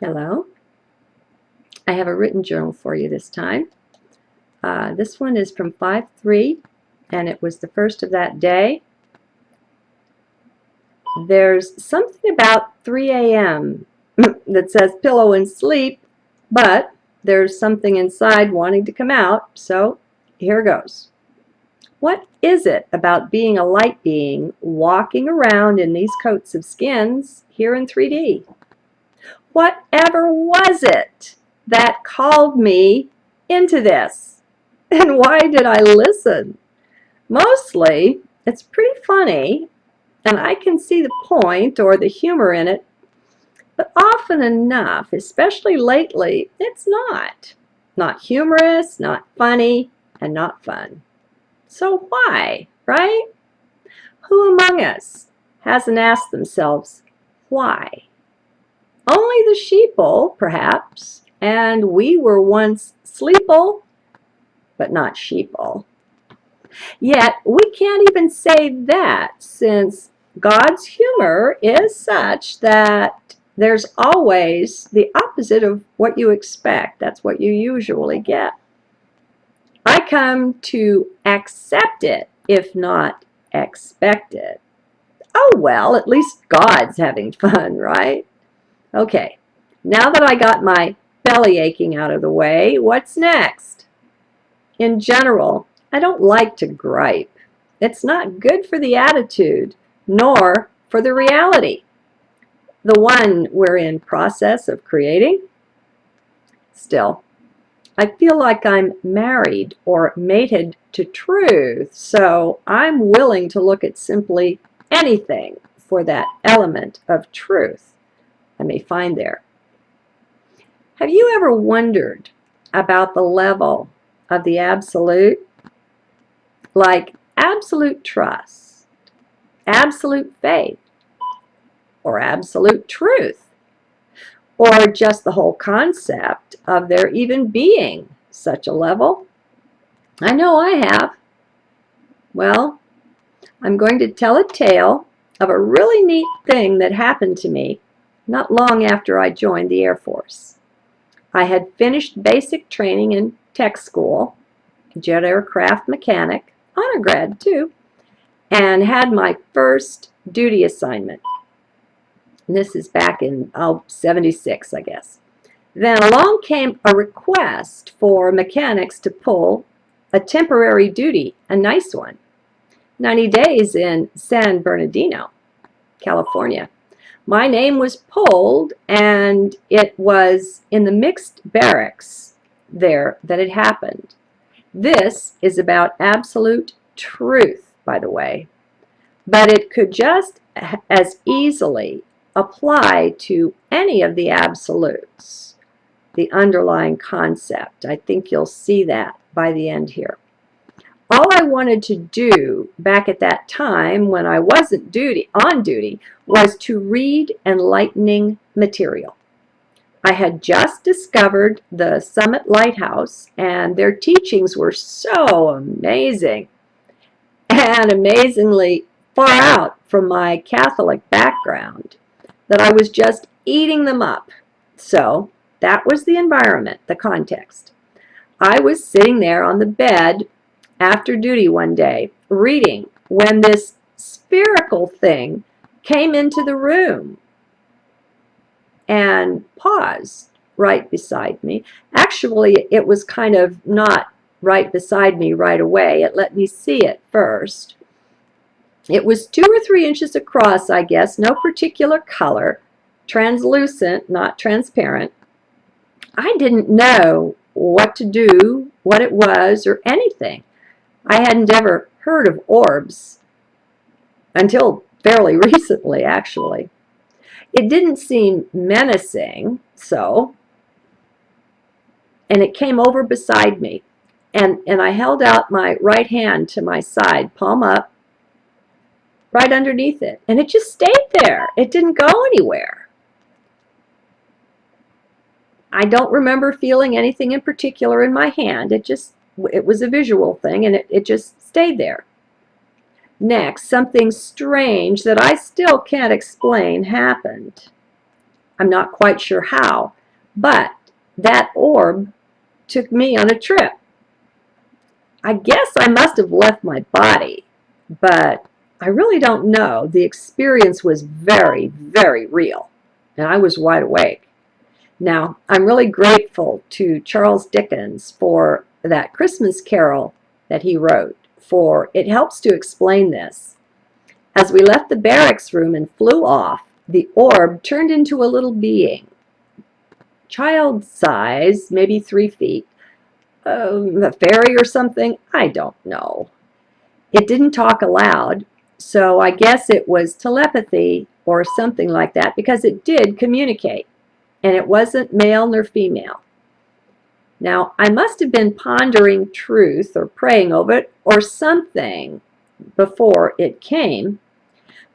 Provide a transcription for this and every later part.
Hello. I have a written journal for you this time. This one is from 5/3, and it was the first of that day. There's something about 3 a.m. that says pillow and sleep, but there's something inside wanting to come out, so here goes. What is it about being a light being walking around in these coats of skins here in 3D? Whatever was it that called me into this? And why did I listen? Mostly, it's pretty funny, and I can see the point or the humor in it, but often enough, especially lately, it's not. Not humorous, not funny, and not fun. So why, right? Who among us hasn't asked themselves, why? Only the sheeple, perhaps, and we were once sleeple, but not sheeple. Yet we can't even say that, since God's humor is such that there's always the opposite of what you expect. That's what you usually get. I come to accept it, if not expect it. Oh well, at least God's having fun, right? Okay, now that I got my belly aching out of the way, what's next? In general, I don't like to gripe. It's not good for the attitude, nor for the reality. The one we're in process of creating. Still, I feel like I'm married or mated to truth, so I'm willing to look at simply anything for that element of truth I may find there. Have you ever wondered about the level of the absolute? Like absolute trust, absolute faith, or absolute truth, or just the whole concept of there even being such a level? I know I have. Well, I'm going to tell a tale of a really neat thing that happened to me not long after I joined the Air Force. I had finished basic training in tech school, jet aircraft mechanic, honor grad too, and had my first duty assignment. And this is back in 76, I guess. Then along came a request for mechanics to pull a temporary duty, a nice one, 90 days in San Bernardino, California. My name was pulled, and it was in the mixed barracks there that it happened. This is about absolute truth, by the way, but it could just as easily apply to any of the absolutes, the underlying concept. I think you'll see that by the end here. All I wanted to do back at that time when I wasn't on duty was to read enlightening material. I had just discovered the Summit Lighthouse, and their teachings were so amazing and amazingly far out from my Catholic background that I was just eating them up. So that was the environment, the context. I was sitting there on the bed after duty one day, reading, when this spherical thing came into the room and paused right beside me. Actually, it was kind of not right beside me right away. It let me see it first. It was 2 or 3 inches across, I guess, no particular color, translucent, not transparent. I didn't know what to do, what it was, or anything. I hadn't ever heard of orbs until fairly recently, actually. It didn't seem menacing, and it came over beside me. And I held out my right hand to my side, palm up, right underneath it. And it just stayed there. It didn't go anywhere. I don't remember feeling anything in particular in my hand. It was a visual thing, and it just stayed there. Next, something strange that I still can't explain happened. I'm not quite sure how, but that orb took me on a trip. I guess I must have left my body, but I really don't know. The experience was very, very real, and I was wide awake. Now, I'm really grateful to Charles Dickens for that Christmas carol that he wrote, for it helps to explain this. As we left the barracks room and flew off, the orb turned into a little being, child size, maybe 3 feet, a fairy or something, I don't know. It didn't talk aloud, so I guess it was telepathy or something like that, because it did communicate, and it wasn't male nor female. Now, I must have been pondering truth or praying over it or something before it came,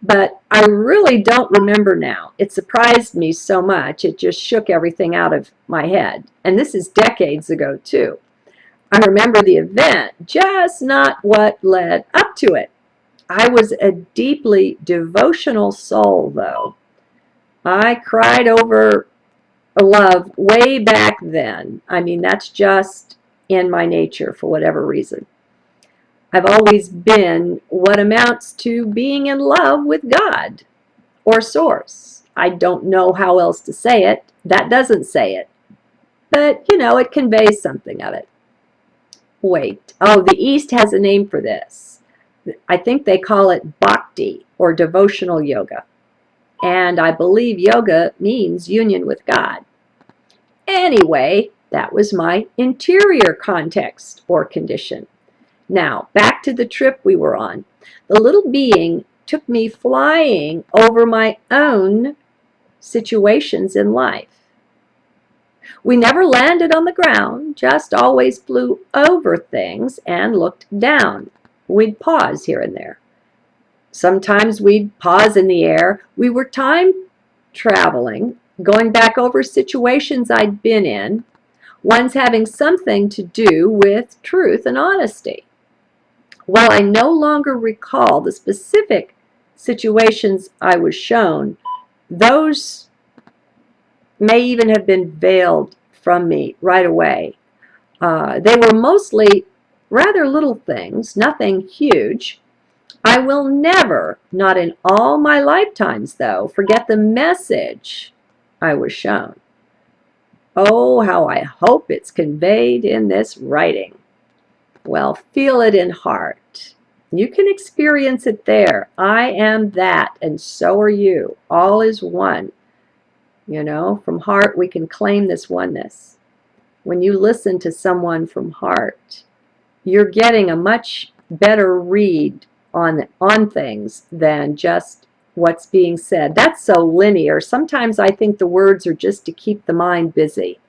but I really don't remember now. It surprised me so much, it just shook everything out of my head. And this is decades ago, too. I remember the event, just not what led up to it. I was a deeply devotional soul, though. I cried over love way back then. I mean, that's just in my nature for whatever reason. I've always been what amounts to being in love with God or Source. I don't know how else to say it. That doesn't say it. But, it conveys something of it. Wait, oh, the East has a name for this. I think they call it bhakti, or devotional yoga. And I believe yoga means union with God. Anyway, that was my interior context or condition. Now, back to the trip we were on. The little being took me flying over my own situations in life. We never landed on the ground, just always flew over things and looked down. We'd pause here and there. Sometimes we'd pause in the air. We were time traveling, going back over situations I'd been in, ones having something to do with truth and honesty. While I no longer recall the specific situations I was shown, those may even have been veiled from me right away. They were mostly rather little things, nothing huge. I will never, not in all my lifetimes though, forget the message I was shown. Oh, how I hope it's conveyed in this writing. Well, feel it in heart. You can experience it there. I am that, and so are you. All is one. From heart we can claim this oneness. When you listen to someone from heart, you're getting a much better read on things than just what's being said. That's so linear. Sometimes I think the words are just to keep the mind busy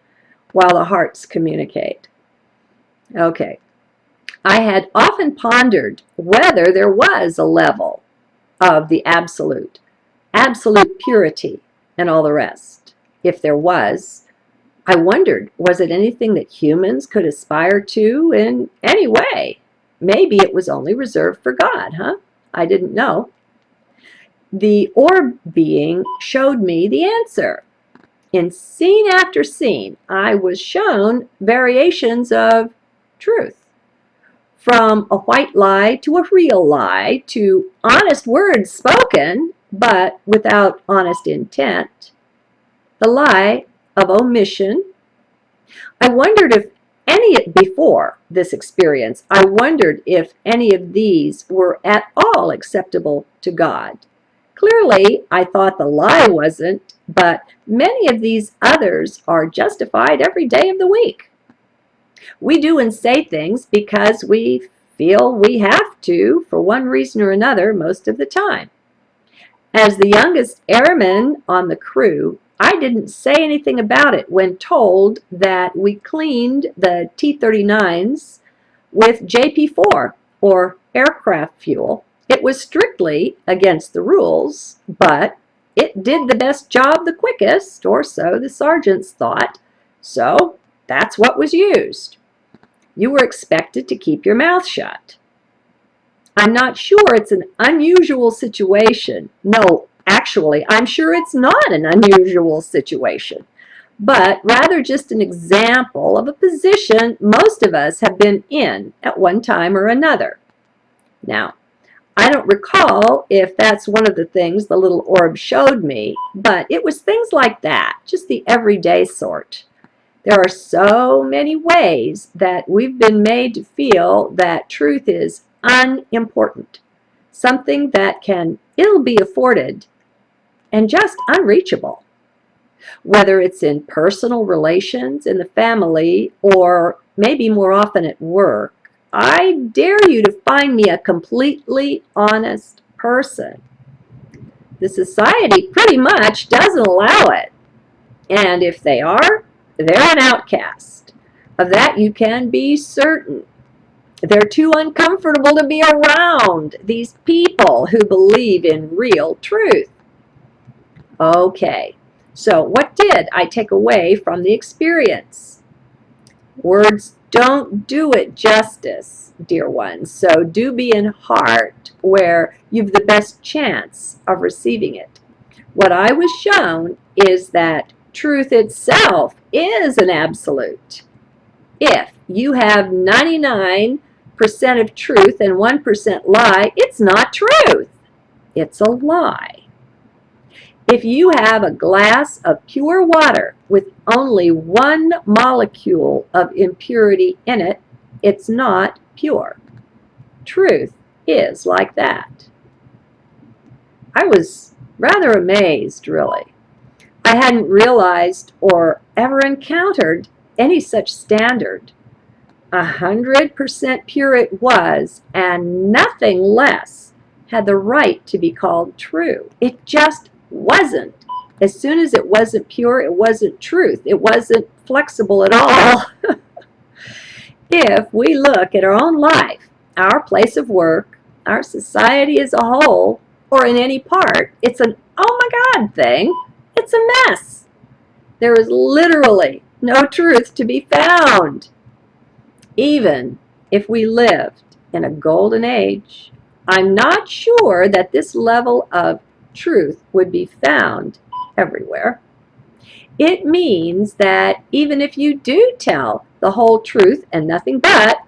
while the hearts communicate. Okay. I had often pondered whether there was a level of the absolute purity, and all the rest. If there was, I wondered, was it anything that humans could aspire to in any way? Maybe it was only reserved for God, huh? I didn't know. The orb being showed me the answer. In scene after scene, I was shown variations of truth. From a white lie to a real lie, to honest words spoken, but without honest intent, the lie of omission. I wondered if before this experience, I wondered if any of these were at all acceptable to God. Clearly, I thought the lie wasn't, but many of these others are justified every day of the week. We do and say things because we feel we have to for one reason or another most of the time. As the youngest airman on the crew, I didn't say anything about it when told that we cleaned the T-39s with JP4, or aircraft fuel. It was strictly against the rules, but it did the best job the quickest, or so the sergeants thought, so that's what was used. You were expected to keep your mouth shut. I'm not sure it's an unusual situation. No, Actually, I'm sure it's not an unusual situation, but rather just an example of a position most of us have been in at one time or another. Now, I don't recall if that's one of the things the little orb showed me, but it was things like that, just the everyday sort. There are so many ways that we've been made to feel that truth is unimportant, something that can ill be afforded and just unreachable. Whether it's in personal relations, in the family, or maybe more often at work, I dare you to find me a completely honest person. The society pretty much doesn't allow it. And if they are, they're an outcast. Of that you can be certain. They're too uncomfortable to be around, these people who believe in real truth. Okay, so what did I take away from the experience? Words don't do it justice, dear ones, so do be in heart where you've the best chance of receiving it. What I was shown is that truth itself is an absolute. If you have 99% of truth and 1% lie, it's not truth. It's a lie. If you have a glass of pure water with only one molecule of impurity in it, it's not pure. Truth is like that. I was rather amazed, really. I hadn't realized or ever encountered any such standard. 100% pure it was, and nothing less had the right to be called true. It just wasn't. As soon as it wasn't pure, it wasn't truth. It wasn't flexible at all. If we look at our own life, our place of work, our society as a whole, or in any part, it's an oh my God thing. It's a mess. There is literally no truth to be found. Even if we lived in a golden age, I'm not sure that this level of truth would be found everywhere. It means that even if you do tell the whole truth and nothing but,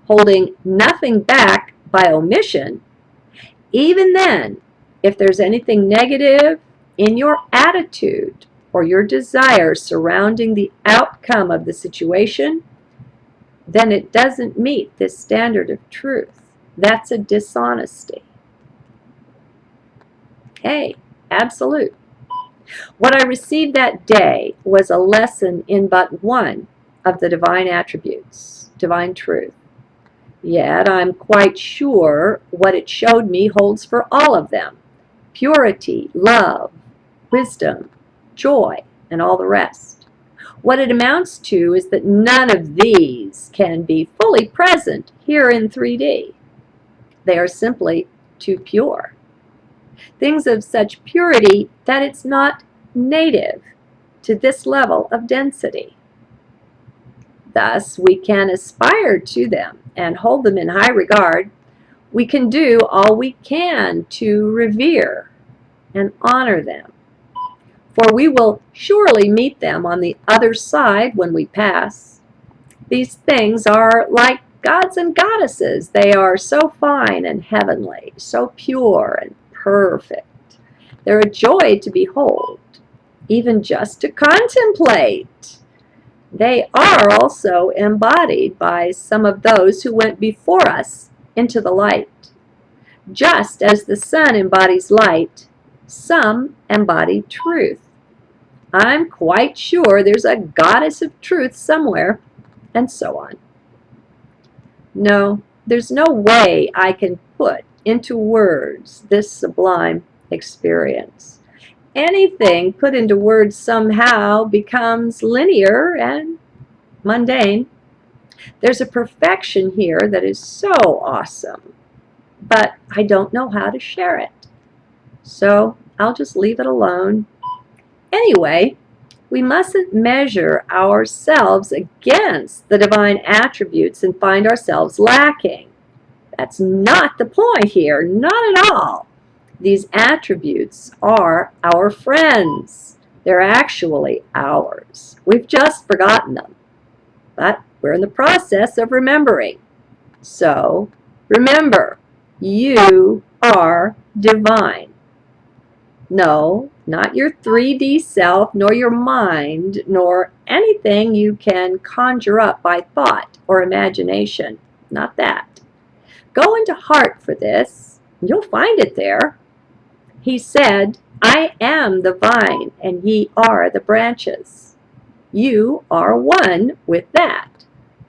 holding nothing back by omission, even then, if there's anything negative in your attitude or your desires surrounding the outcome of the situation, then it doesn't meet this standard of truth. That's a dishonesty. Hey, absolute. What I received that day was a lesson in but one of the divine attributes, divine truth. Yet I'm quite sure what it showed me holds for all of them: purity, love, wisdom, joy, and all the rest. What it amounts to is that none of these can be fully present here in 3D. They are simply too pure. Things of such purity that it's not native to this level of density. Thus, we can aspire to them and hold them in high regard. We can do all we can to revere and honor them, for we will surely meet them on the other side when we pass. These things are like gods and goddesses. They are so fine and heavenly, so pure and perfect. They're a joy to behold, even just to contemplate. They are also embodied by some of those who went before us into the light. Just as the sun embodies light, some embody truth. I'm quite sure there's a goddess of truth somewhere, and so on. No, there's no way I can put into words this sublime experience. Anything put into words somehow becomes linear and mundane. There's a perfection here that is so awesome, but I don't know how to share it. So I'll just leave it alone. Anyway, we mustn't measure ourselves against the divine attributes and find ourselves lacking. That's not the point here, not at all. These attributes are our friends. They're actually ours. We've just forgotten them, but we're in the process of remembering. So remember, you are divine. No, not your 3D self, nor your mind, nor anything you can conjure up by thought or imagination. Not that. Go into heart for this. You'll find it there. He said, I am the vine, and ye are the branches. You are one with that,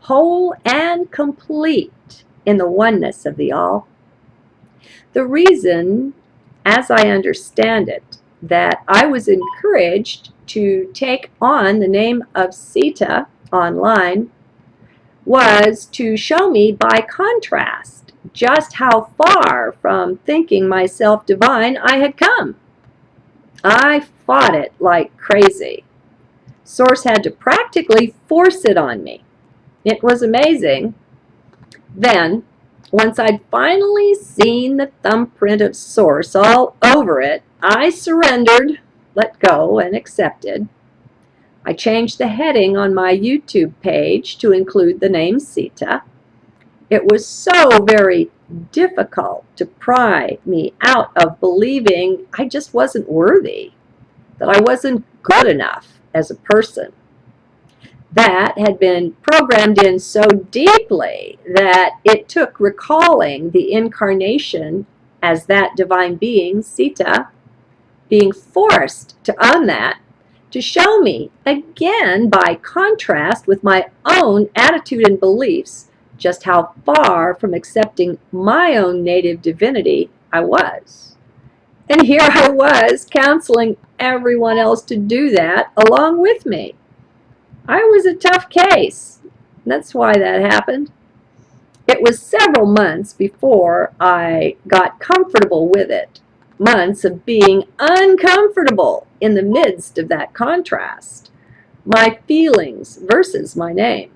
whole and complete in the oneness of the all. The reason, as I understand it, that I was encouraged to take on the name of Sita online was to show me by contrast just how far from thinking myself divine I had come. I fought it like crazy. Source had to practically force it on me. It was amazing. Then, once I'd finally seen the thumbprint of Source all over it, I surrendered, let go, and accepted. I changed the heading on my YouTube page to include the name Sita. It was so very difficult to pry me out of believing I just wasn't worthy, that I wasn't good enough as a person. That had been programmed in so deeply that it took recalling the incarnation as that divine being, Sita, being forced to own that, to show me again by contrast with my own attitude and beliefs just how far from accepting my own native divinity I was. And here I was counseling everyone else to do that along with me. I was a tough case. That's why that happened. It was several months before I got comfortable with it. Months of being uncomfortable in the midst of that contrast. My feelings versus my name.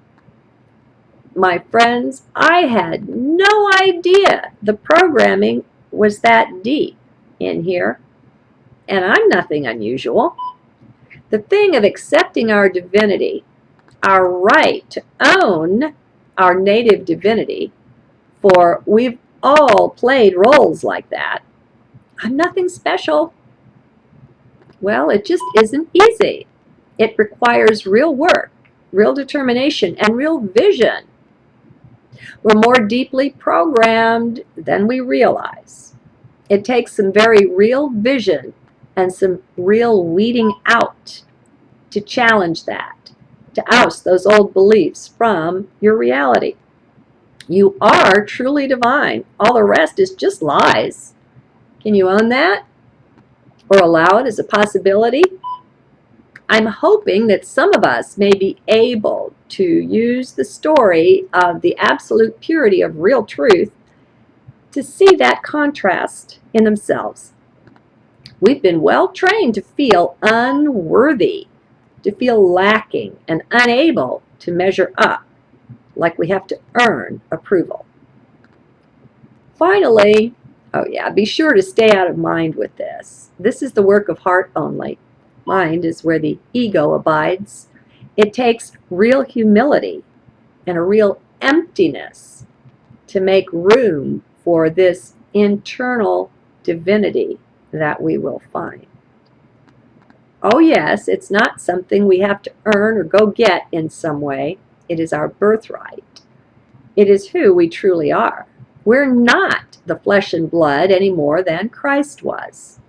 My friends, I had no idea the programming was that deep in here. And I'm nothing unusual. The thing of accepting our divinity, our right to own our native divinity, for we've all played roles like that. I'm nothing special. Well, it just isn't easy. It requires real work, real determination, and real vision. We're more deeply programmed than we realize. It takes some very real vision and some real weeding out to challenge that, to oust those old beliefs from your reality. You are truly divine. All the rest is just lies. Can you own that? Or allow it as a possibility? I'm hoping that some of us may be able to use the story of the absolute purity of real truth to see that contrast in themselves. We've been well trained to feel unworthy, to feel lacking and unable to measure up, like we have to earn approval. Finally, be sure to stay out of mind with this. This is the work of heart only. Mind is where the ego abides. It takes real humility and a real emptiness to make room for this internal divinity that we will find. Oh yes, it's not something we have to earn or go get in some way. It is our birthright. It is who we truly are. We're not the flesh and blood any more than Christ was.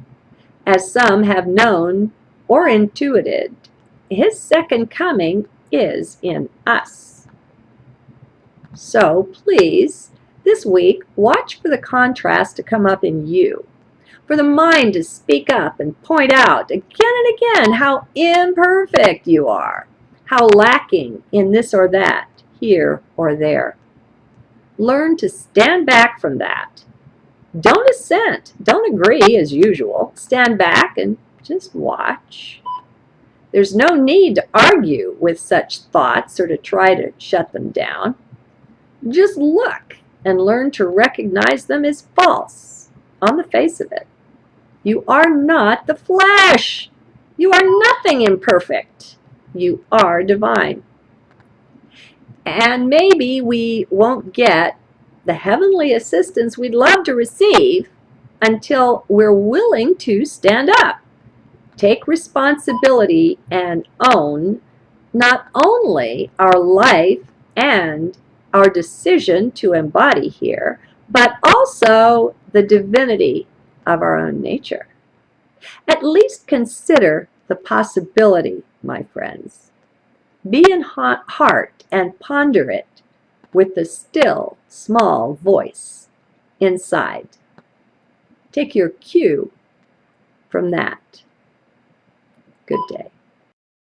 As some have known or intuited, his second coming is in us. So please, this week, watch for the contrast to come up in you, for the mind to speak up and point out again and again how imperfect you are, how lacking in this or that, here or there. Learn to stand back from that. Don't assent, don't agree as usual. Stand back and just watch. There's no need to argue with such thoughts or to try to shut them down. Just look and learn to recognize them as false on the face of it. You are not the flesh. You are nothing imperfect. You are divine. And maybe we won't get the heavenly assistance we'd love to receive until we're willing to stand up, take responsibility, and own not only our life and our decision to embody here, but also the divinity of our own nature. At least consider the possibility, my friends. Be in heart and ponder it with the still, small voice inside. Take your cue from that. Good day.